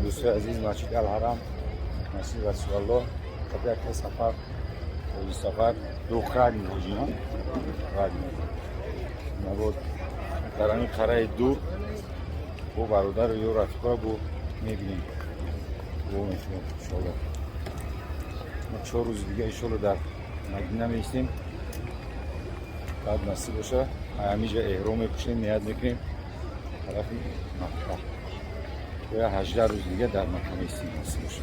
دوستای عزیز مسجد الحرم مسجد رسول الله قبل که سفر دو قدم بودیم نبود در این قرار دو با برادر یا رفیقا با میبینیم با میشونیم انشاءالله ما 4 روز دیگه انشاءالله در مدینه میستیم بعد نصیب باشه همیجا احرام میپوشیم نیت میکنیم طرف مکه و 18 روز دیگه در مکه میستیم نصیب باشه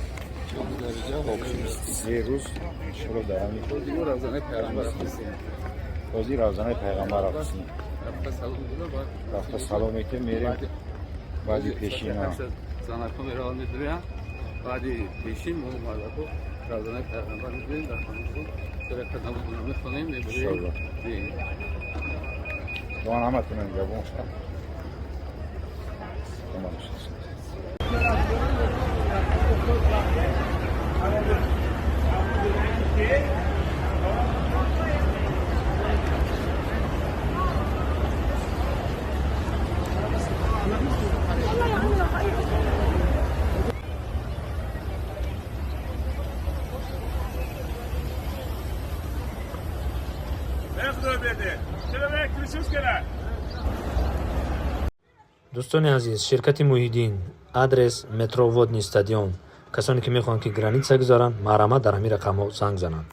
3 روز انشاءالله در همین روزانه پیغمبر هستیم. بازی روزانه پیغمبر هستیم. رفت سلام میکنیم میریم بعدی پیشین زنکو میرا میدونیم بعدی پیشین مو مالکو روزانه پیغمبر میدونیم در خانه درکت نمازونه میخونیم میبریم دوان همه تونن جوان شد دوستان عزیز، شرکت محیدین آدرس مترو ودنی استادیوم. کسانی که میخوان که گرانیت گذارن، مرامت در همین رقم ها زنگ زنن.